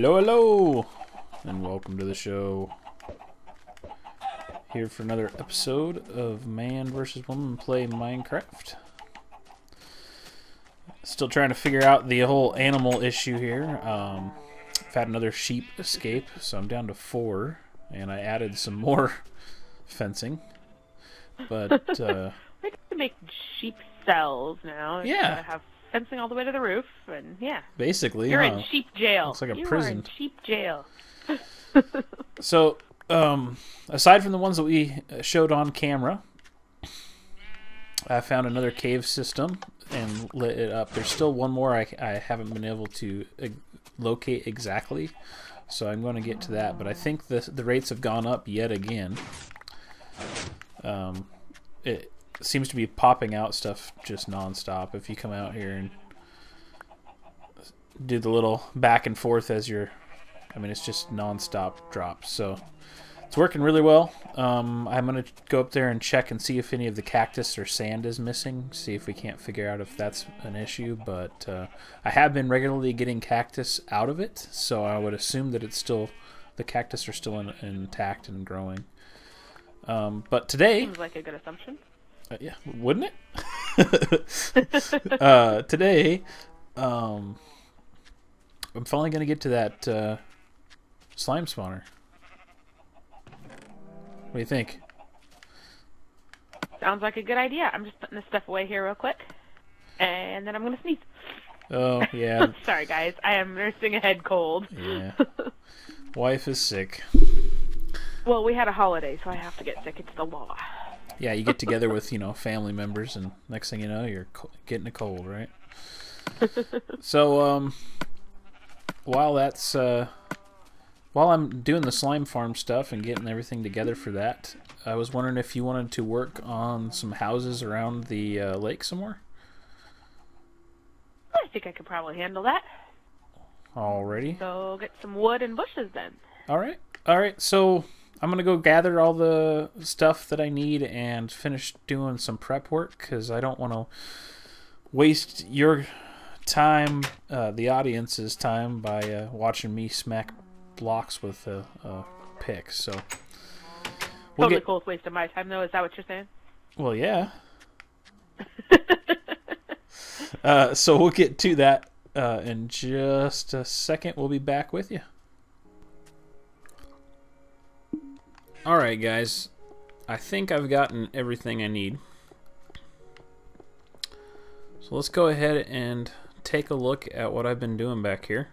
Hello, hello, and welcome to the show. Here for another episode of Man vs. Woman Play Minecraft. Still trying to figure out the whole animal issue here. I've had another sheep escape, so I'm down to 4, and I added some more fencing. But I get to make sheep cells now. Yeah. I have fencing all the way to the roof, and yeah. basically, You're in sheep jail. Looks like a you prison. Are in sheep jail. So, aside from the ones that we showed on camera, I found another cave system and lit it up. There's still one more I haven't been able to locate exactly, so I'm going to get to that. But I think the rates have gone up yet again. It seems to be popping out stuff just non-stop. If you come out here and do the little back and forth as you're, I mean, it's just non-stop drops. So it's working really well. I'm going to go up there and check and see if any of the cactus or sand is missing. See if we can't figure out if that's an issue. But I have been regularly getting cactus out of it, so I would assume that it's still, the cactus are still intact and growing. But today... Seems like a good assumption. Yeah, wouldn't it? Today, I'm finally going to get to that slime spawner. What do you think? Sounds like a good idea. I'm just putting this stuff away here real quick, and then I'm going to sneeze. Oh, yeah. Sorry, guys. I am nursing a head cold. Yeah. Wife is sick. Well, we had a holiday, so I have to get sick. It's the law. Yeah, you get together with, family members, and next thing you know, you're getting a cold, right? So, while that's, while I'm doing the slime farm stuff and getting everything together for that, I was wondering if you wanted to work on some houses around the lake some more? I think I could probably handle that. Alrighty. So get some wood and bushes then. Alright, so I'm going to go gather all the stuff that I need and finish doing some prep work, because I don't want to waste your time, the audience's time, by watching me smack blocks with a pick. So Totally cool waste of my time, though. Is that what you're saying? Well, yeah. So we'll get to that in just a second. We'll be back with you. Alright, guys. I think I've gotten everything I need. So let's go ahead and take a look at what I've been doing back here.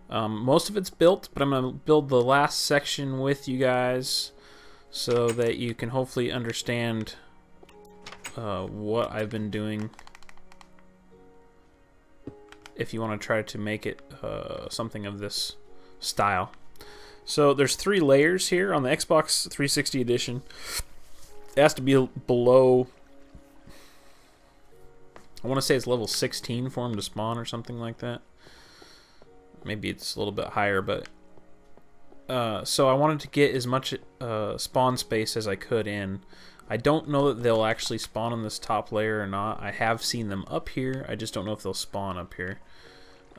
Most of it's built, but I'm going to build the last section with you guys so that you can hopefully understand what I've been doing if you want to try to make it something of this style. So there's 3 layers here on the Xbox 360 edition. It has to be below, I want to say it's level 16 for them to spawn or something like that. Maybe it's a little bit higher, but so I wanted to get as much spawn space as I could in. I don't know that they'll actually spawn on this top layer or not. I have seen them up here. I just don't know if they'll spawn up here.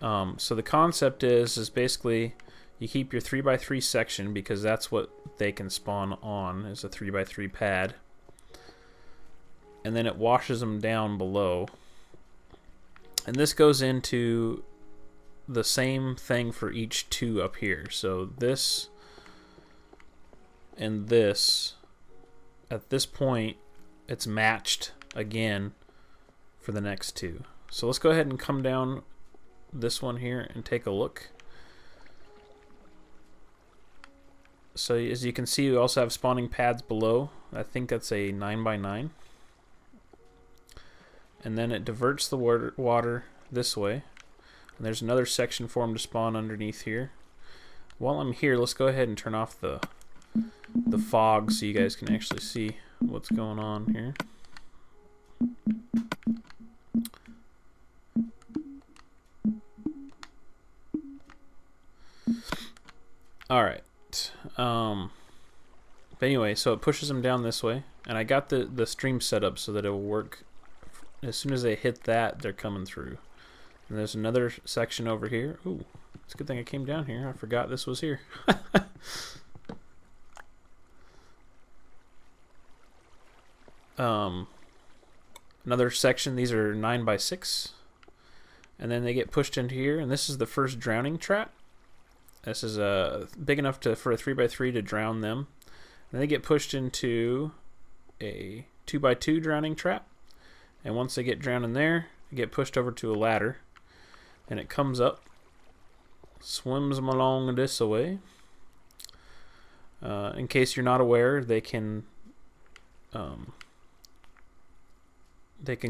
So the concept is basically you keep your 3x3 section, because that's what they can spawn on, is a 3x3 pad. And then it washes them down below. And this goes into the same thing for each 2 up here. So this and this, at this point, it's matched again for the next 2. So let's go ahead and come down this one here and take a look. So as you can see, we also have spawning pads below. I think that's a 9x9. And then it diverts the water this way. And there's another section for them to spawn underneath here. While I'm here, let's go ahead and turn off the fog so you guys can actually see what's going on here. Alright. But anyway, so it pushes them down this way. And I got the stream set up so that it will work. As soon as they hit that, they're coming through. And there's another section over here. Ooh, It's a good thing I came down here. I forgot this was here. Another section. These are 9x6. And then they get pushed into here. And this is the first drowning trap. This is big enough for a 3x3 to drown them. And they get pushed into a 2x2 drowning trap. And once they get drowned in there, they get pushed over to a ladder. And it comes up, swims them along this way. In case you're not aware, they can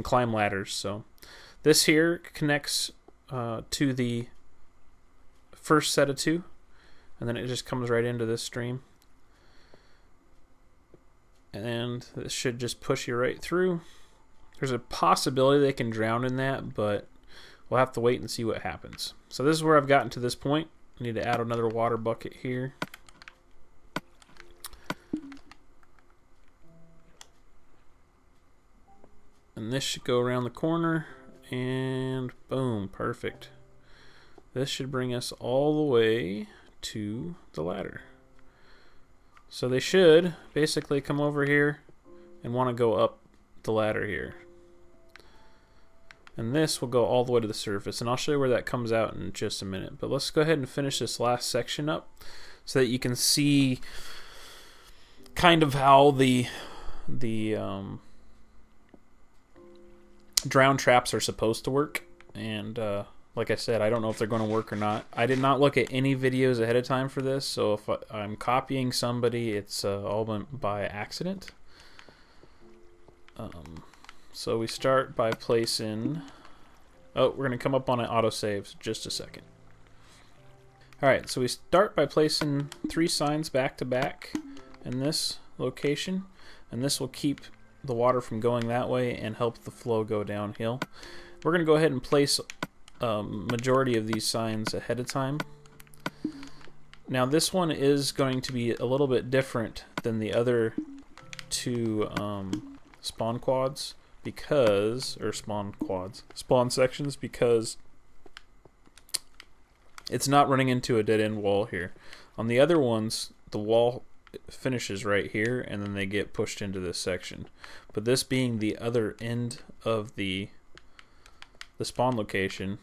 climb ladders. So this here connects to the first set of 2, and then it just comes right into this stream. And this should just push you right through. There's a possibility they can drown in that, but we'll have to wait and see what happens. So this is where I've gotten to this point. I need to add another water bucket here. And this should go around the corner, and boom, perfect. This should bring us all the way to the ladder. So they should basically come over here and want to go up the ladder here. And this will go all the way to the surface, and I'll show you where that comes out in just a minute. But let's go ahead and finish this last section up so that you can see kind of how the drown traps are supposed to work. And like I said, I don't know if they're going to work or not. I did not look at any videos ahead of time for this, so if I'm copying somebody, it's all by accident. So we start by placing... Oh, we're going to come up on an autosave just a second. Alright, so we start by placing 3 signs back to back in this location, and this will keep the water from going that way and help the flow go downhill. We're going to go ahead and place majority of these signs ahead of time. Now this one is going to be a little bit different than the other 2 spawn quads because, or spawn sections, because it's not running into a dead end wall here. On the other ones, the wall finishes right here and then they get pushed into this section. But this being the other end of the spawn location,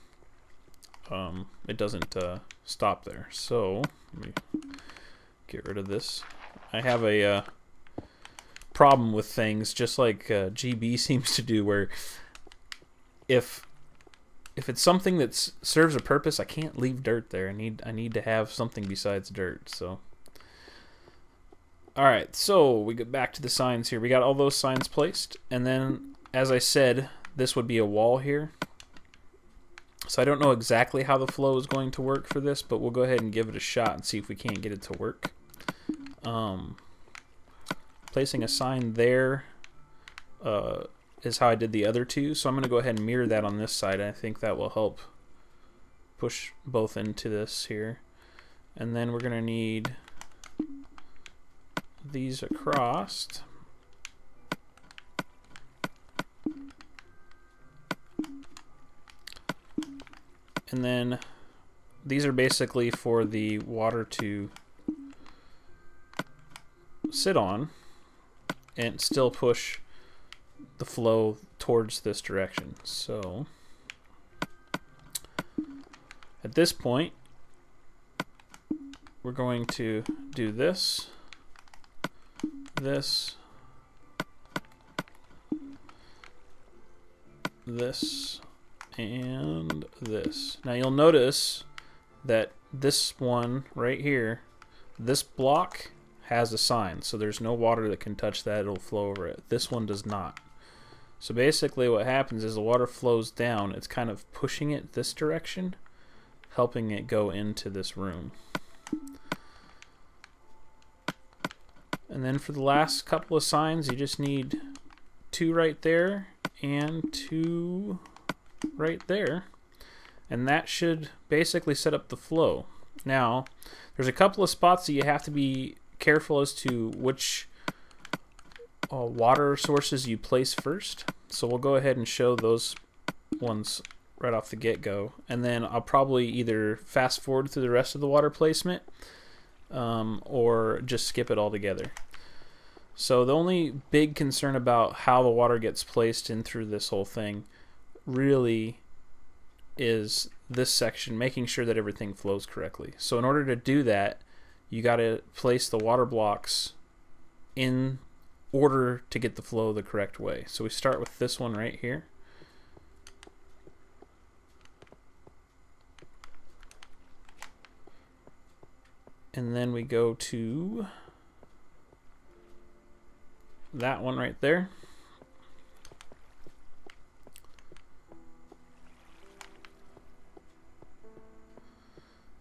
it doesn't stop there. So let me get rid of this. I have a problem with things just like GB seems to do, where if it's something that serves a purpose, I can't leave dirt there. I need to have something besides dirt. So alright, so we get back to the signs here. We got all those signs placed, and then as I said, this would be a wall here. So I don't know exactly how the flow is going to work for this, but we'll go ahead and give it a shot and see if we can't get it to work. Placing a sign there is how I did the other 2, so I'm going to go ahead and mirror that on this side. I think that will help push both into this here. And then we're going to need these across. And then these are basically for the water to sit on and still push the flow towards this direction. So at this point, we're going to do this, this, and this. Now you'll notice that this one right here, this block has a sign, so there's no water that can touch that. It'll flow over it. This one does not. So basically what happens is the water flows down. It's kind of pushing it this direction, helping it go into this room. And then for the last couple of signs, you just need 2 right there and 2 right there, and that should basically set up the flow. Now there's a couple of spots that you have to be careful as to which water sources you place first, so we'll go ahead and show those ones right off the get-go. And then I'll probably either fast forward through the rest of the water placement or just skip it altogether. So the only big concern about how the water gets placed in through this whole thing really is this section, making sure that everything flows correctly. So in order to do that, you got to place the water blocks in order to get the flow the correct way. So we start with this one right here. And then we go to that one right there.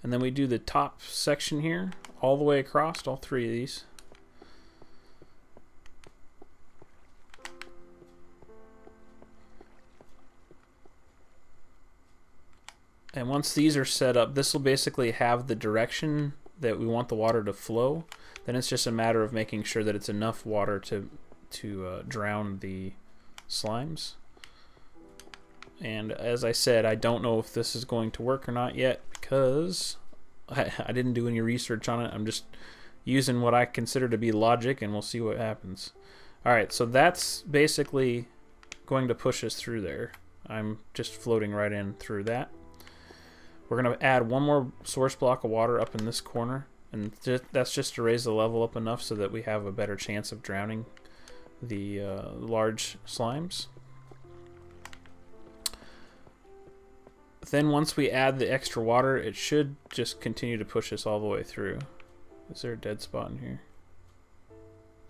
And then we do the top section here all the way across, all three of these. And once these are set up, this will basically have the direction that we want the water to flow. Then it's just a matter of making sure that it's enough water to drown the slimes. And as I said, I don't know if this is going to work or not yet because I didn't do any research on it. I'm just using what I consider to be logic, and we'll see what happens. Alright, so that's basically going to push us through there. I'm just floating right in through that. We're going to add one more source block of water up in this corner, and that's just to raise the level up enough so that we have a better chance of drowning the large slimes. Then once we add the extra water, it should just continue to push us all the way through. Is there a dead spot in here?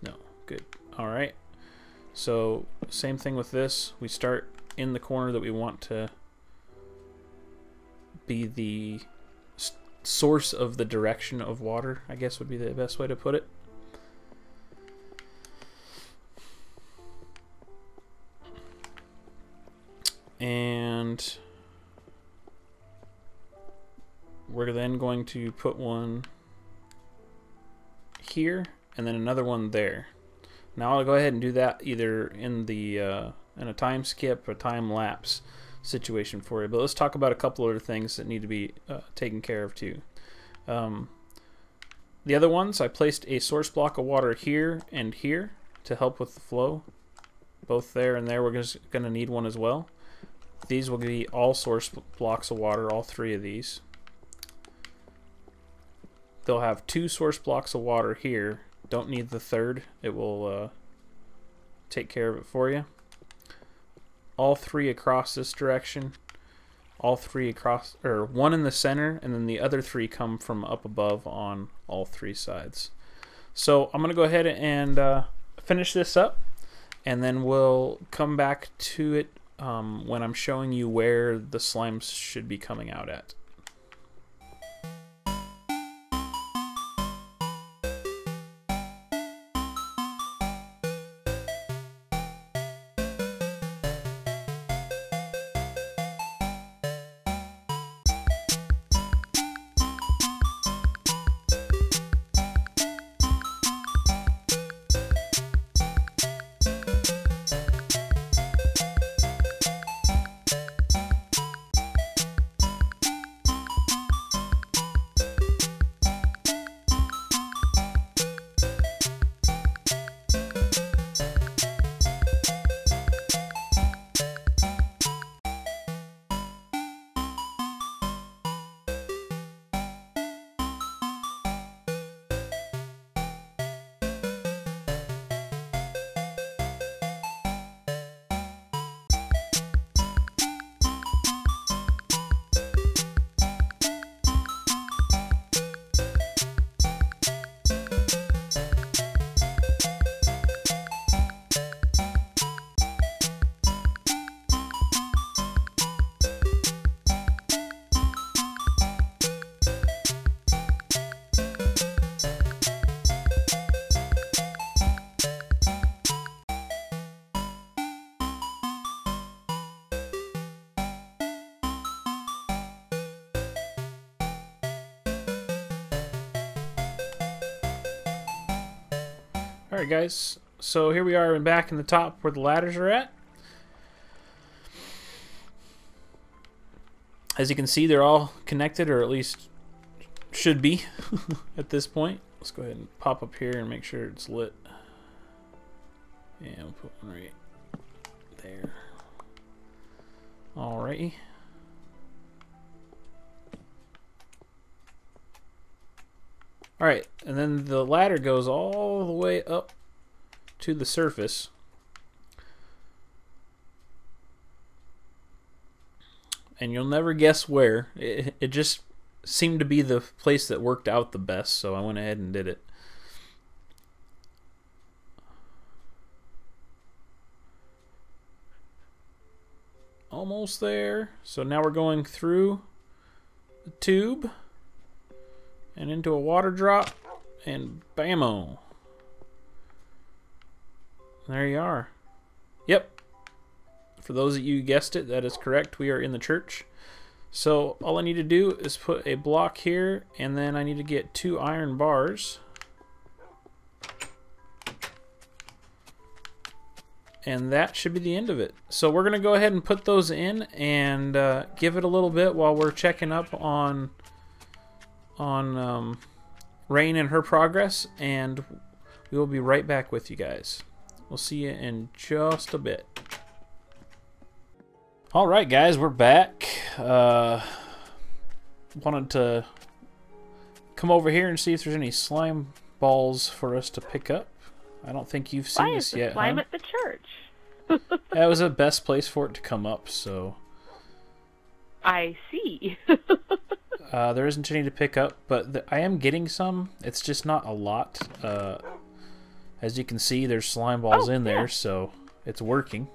No. Good. Alright. So same thing with this. We start in the corner that we want to be the source of the direction of water, I guess would be the best way to put it. And we're then going to put one here and then another one there. Now I'll go ahead and do that either in the in a time skip or time lapse situation for you. But let's talk about a couple other things that need to be taken care of too. The other ones, I placed a source block of water here and here to help with the flow. Both there and there. We're just going to need one as well. These will be all source blocks of water, all three of these. They'll have two source blocks of water here. Don't need the third. It will take care of it for you. All three across this direction. All three across, or one in the center, and then the other three come from up above on all three sides. So I'm going to go ahead and finish this up, and then we'll come back to it when I'm showing you where the slimes should be coming out at. Alright guys, so here we are back in the top where the ladders are at. As you can see, they're all connected, or at least should be at this point. Let's go ahead and pop up here and make sure it's lit. And we'll put one right there. Alrighty. Alright, and then the ladder goes all the way up to the surface. And you'll never guess where. It just seemed to be the place that worked out the best, so I went ahead and did it. Almost there. So now we're going through the tube and into a water drop, and bam-o. There you are. Yep. For those of you who guessed it, that is correct. We are in the church. So all I need to do is put a block here, and then I need to get 2 iron bars. And that should be the end of it. So we're going to go ahead and put those in and give it a little bit while we're checking up on Rain and her progress, and we will be right back with you guys. We'll see you in just a bit. Alright guys, we're back. Wanted to come over here and see if there's any slime balls for us to pick up. I don't think you've seen this yet, slime huh? at the church? That was the best place for it to come up, so... I see. There isn't any to pick up, but I am getting some. It's just not a lot. As you can see, there's slime balls in there, so it's working.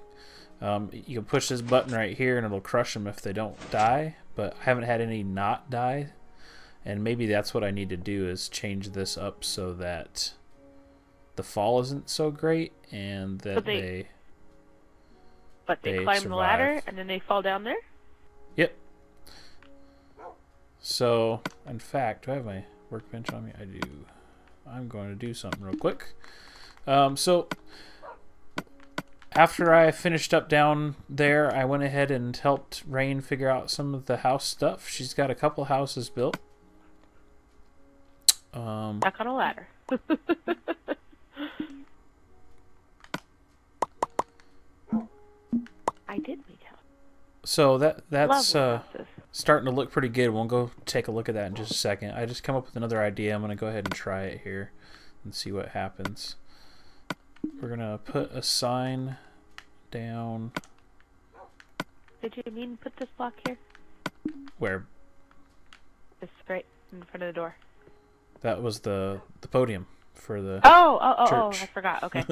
You can push this button right here and it'll crush them if they don't die, but I haven't had any not die, and maybe that's what I need to do, is change this up so that the fall isn't so great and that they climb the ladder and then they fall down there? Yep. So, in fact, do I have my workbench on me? I do. I'm going to do something real quick. So, after I finished up down there, I went ahead and helped Rain figure out some of the house stuff. She's got a couple houses built. Back on a ladder. I did make house. So that's houses. Starting to look pretty good. We'll go take a look at that in just a second. I just come up with another idea. I'm going to go ahead and try it here and see what happens. We're going to put a sign down. Did you mean put this block here? Where? Just right in front of the door. That was the podium for the church. I forgot. Okay.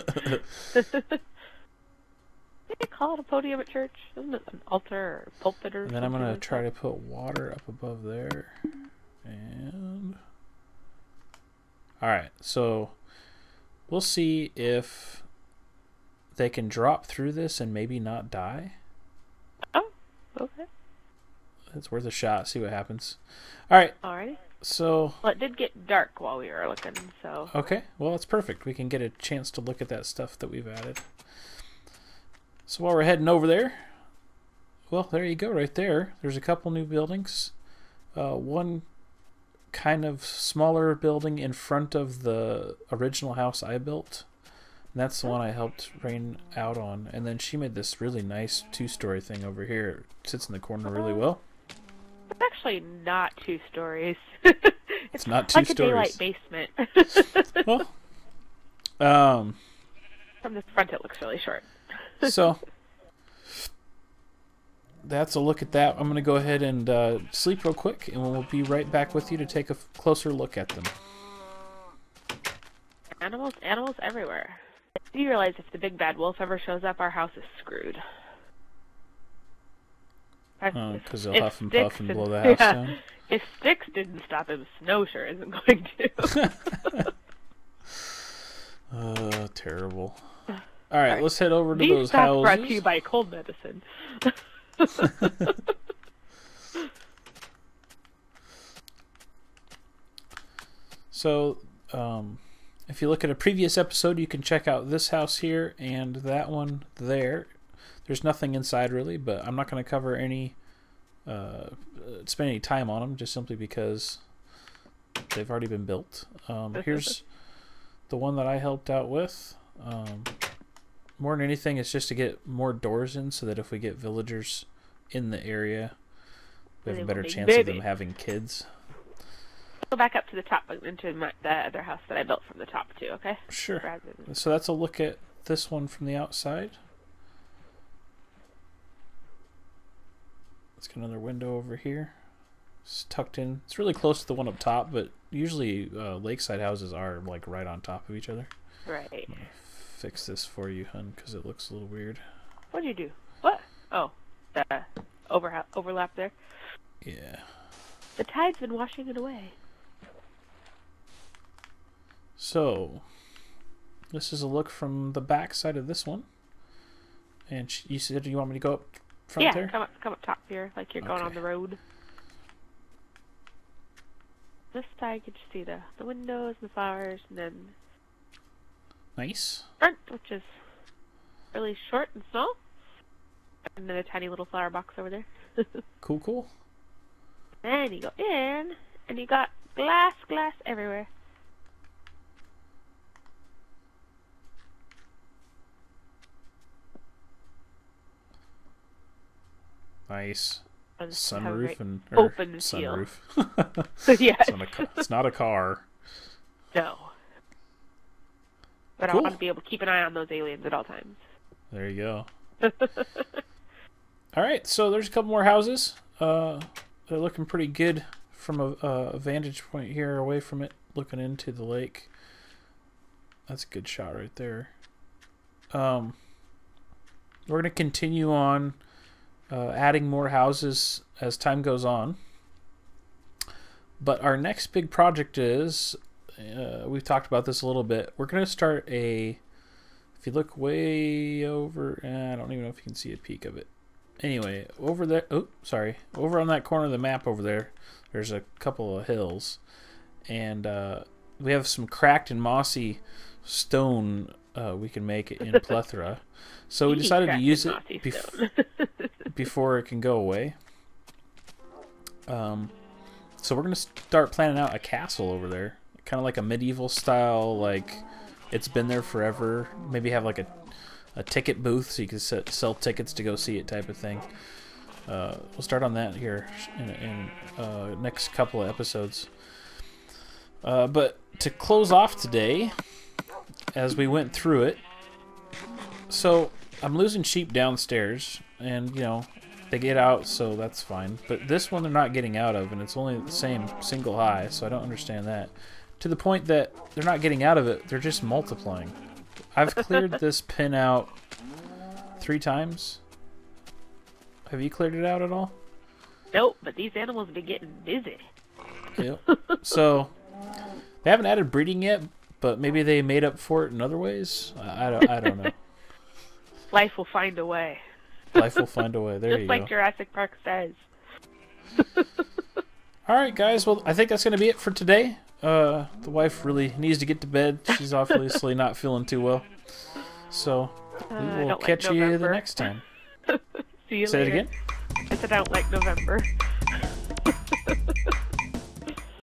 Did they call it a podium at church? Isn't it an altar or pulpit or something? And then I'm going to try to put water up above there. And... Alright, so we'll see if they can drop through this and maybe not die. Oh, okay. It's worth a shot. See what happens. Alright. Alrighty. So... Well, it did get dark while we were looking, so... Okay, well, that's perfect. We can get a chance to look at that stuff that we've added. So while we're heading over there, well, there you go, right there. There's a couple new buildings. One kind of smaller building in front of the original house I built. And that's the one I helped Rain out on. And then she made this really nice 2-story thing over here. It sits in the corner really well. It's actually not 2 stories. It's not 2 like stories. A daylight basement. Well, from the front it looks really short. So, that's a look at that. I'm going to go ahead and sleep real quick, and we'll be right back with you to take a closer look at them. Animals everywhere. Do you realize if the big bad wolf ever shows up, our house is screwed? Because they'll huff and puff and blow the house down? If Styx didn't stop him, Snow sure isn't going to. Terrible. Alright, let's head over to those houses. Brought to you by cold medicine. So, if you look at a previous episode, you can check out this house here and that one there. There's nothing inside really, but I'm not going to cover any spend any time on them, just simply because they've already been built. Here's the one that I helped out with. More than anything, it's just to get more doors in, so that if we get villagers in the area, we have a better chance of them having kids. Go back up to the top into the other house that I built from the top too, okay? Sure. So that's a look at this one from the outside. Let's get another window over here. It's tucked in. It's really close to the one up top, but usually lakeside houses are like right on top of each other. Right. I'm gonna fix this for you, hun, because it looks a little weird. What'd you do? What? Oh, the overlap there. Yeah. The tide's been washing it away. So, this is a look from the back side of this one. And you said you want me to go up front there? Yeah, come up top here, like you're going on the road. This side you can just see the windows, the flowers, and then nice. Front, which is really short and small. And then a tiny little flower box over there. Cool, cool. Then you go in, and you got glass everywhere. Nice. Sunroof and open sunroof. Yeah. It's not a car. No. But Cool. I want to be able to keep an eye on those aliens at all times. There you go. All right, so there's a couple more houses. They're looking pretty good from a vantage point here, away from it, looking into the lake. That's a good shot right there. We're going to continue on adding more houses as time goes on. But our next big project is, we've talked about this a little bit, we're going to start if you look way over, I don't even know if you can see a peek of it. Anyway, over there, over on that corner of the map over there, there's a couple of hills. And we have some cracked and mossy stone we can make it in plethora. So we decided to use it before it can go away. So we're going to start planning out a castle over there. Kind of like a medieval style, like it's been there forever. Maybe have like a ticket booth so you can sell tickets to go see it type of thing. We'll start on that here in next couple of episodes. But to close off today, as we went through it, so I'm losing sheep downstairs, and you know they get out, so that's fine. But this one they're not getting out of, and it's only the same single high, so I don't understand that. To the point that they're not getting out of it, they're just multiplying. I've cleared this pin out 3 times. Have you cleared it out at all? Nope, but these animals have been getting busy. Yep. So they haven't added breeding yet, but maybe they made up for it in other ways. I don't know. Life will find a way. Life will find a way. There you go. Just like Jurassic Park says. All right, guys. Well, I think that's going to be it for today. The wife really needs to get to bed. She's obviously not feeling too well. So we will catch you the next time. See you Say later. it again? I said I don't like November.